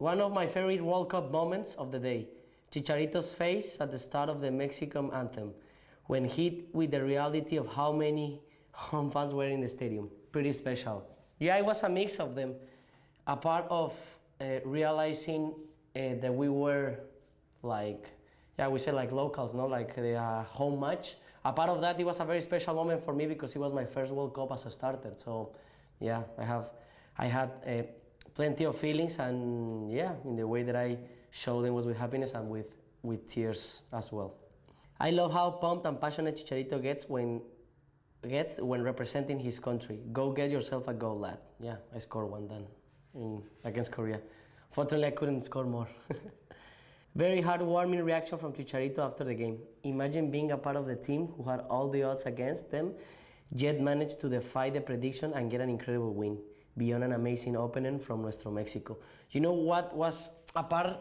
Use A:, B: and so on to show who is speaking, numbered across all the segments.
A: One of my favorite World Cup moments of the day, Chicharito's face at the start of the Mexican anthem, when hit with the reality of how many home fans were in the stadium. Pretty special. Yeah, it was a mix of them. A part of realizing that we were like, yeah, we say like locals, no, like the home match. A part of that, it was a very special moment for me because it was my first World Cup as a starter. So, yeah, I had plenty of feelings, and yeah, in the way that I showed them was with happiness and with tears as well. I love how pumped and passionate Chicharito gets when representing his country. Go get yourself a goal, lad. Yeah, I scored one then against Korea. Fortunately, I couldn't score more. Very heartwarming reaction from Chicharito after the game. Imagine being a part of the team who had all the odds against them, yet managed to defy the prediction and get an incredible win, beyond an amazing opening from Nuestro Mexico. You know what was a part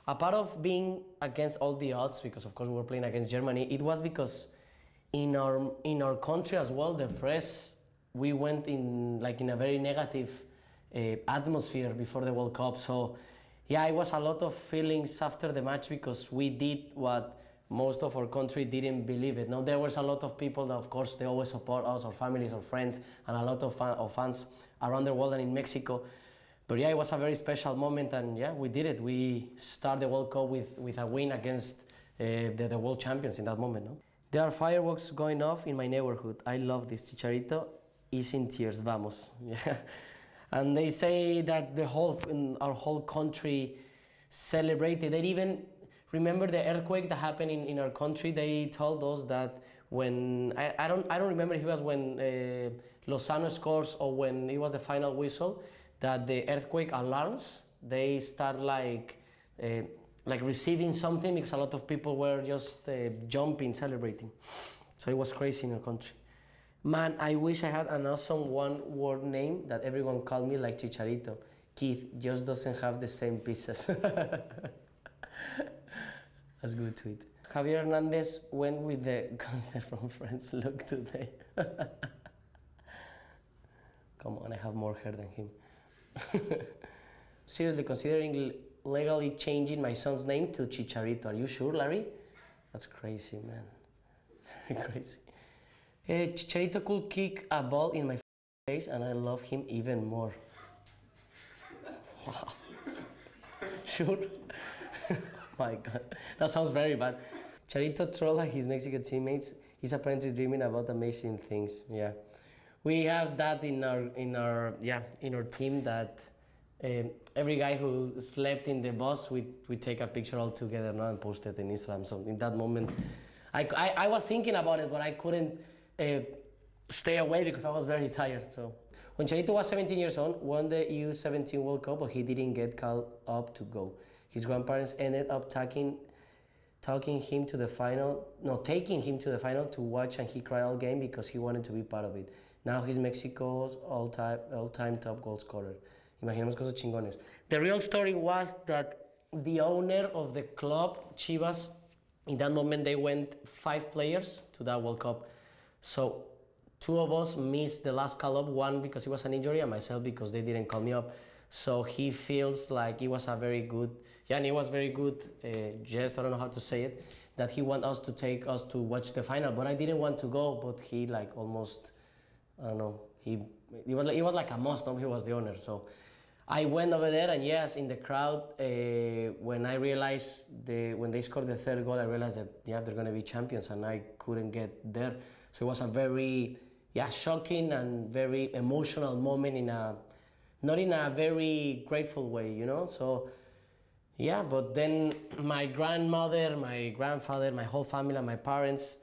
A: of being against all the odds, because of course we were playing against Germany, it was because in our country as well, the press, we went in a very negative atmosphere before the World Cup. So yeah, it was a lot of feelings after the match because we did what most of our country didn't believe it. Now there was a lot of people that, of course, they always support us, our families, our friends, and a lot of fans around the world and in Mexico. But yeah, it was a very special moment, and yeah, we did it. We started the World Cup with a win against the world champions in that moment. No? There are fireworks going off in my neighborhood. I love this. Chicharito is in tears. Vamos. Yeah. And they say that our whole country celebrated. They even remember the earthquake that happened in our country. They told us that when I don't remember if it was when Lozano scores or when it was the final whistle, that the earthquake alarms, they start like receiving something, because a lot of people were just jumping, celebrating. So it was crazy in our country. Man, I wish I had an awesome one-word name that everyone called me like Chicharito. Keith just doesn't have the same pieces. That's good tweet. Javier Hernandez went with the concert from Friends look today. Come on, I have more hair than him. Seriously, considering legally changing my son's name to Chicharito. Are you sure, Larry? That's crazy, man. Very crazy. Chicharito could kick a ball in my face, and I love him even more. Wow. Sure? My God, that sounds very bad. Chicharito trolled like his Mexican teammates. He's apparently dreaming about amazing things. Yeah, we have that in our team, that every guy who slept in the bus, we take a picture all together now and post it in Instagram. So in that moment, I was thinking about it, but I couldn't stay away because I was very tired. So when Chicharito was 17 years old, won the U17 World Cup, but he didn't get called up to go. His grandparents ended up taking him to the final to watch, and he cried all game because he wanted to be part of it. Now he's Mexico's all-time top goal scorer. Imaginemos cosas chingones. The real story was that the owner of the club, Chivas, in that moment they went 5 players to that World Cup. So 2 of us missed the last call-up, one because it was an injury and myself because they didn't call me up. So he feels like it was a very good, and it was very good jest, I don't know how to say it, that he want us to take us to watch the final. But I didn't want to go, but he like almost, I don't know, it was like a must, no? He was the owner. So I went over there, and yes, in the crowd, when I realized when they scored the 3rd goal, I realized that yeah, they're going to be champions, and I couldn't get there. So it was a very shocking and very emotional moment, not in a very grateful way, you know. So yeah, but then my grandmother, my grandfather, my whole family, and my parents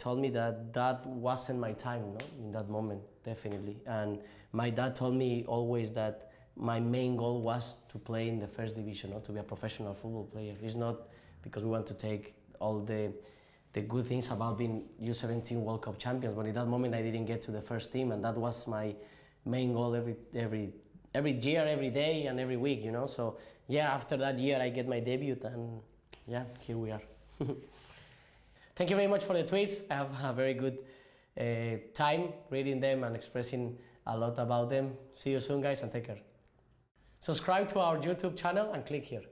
A: told me that wasn't my time, no, in that moment, definitely. And my dad told me always that my main goal was to play in the 1st division, not to be a professional football player. It's not because we want to take all the good things about being U17 World Cup champions, but in that moment I didn't get to the first team, and that was my main goal every year, every day, and every week, you know. So yeah, after that year I get my debut, and yeah, here we are. Thank you very much for the tweets. I have a very good time reading them and expressing a lot about them. See you soon, guys, and take care. Subscribe to our YouTube channel and click here.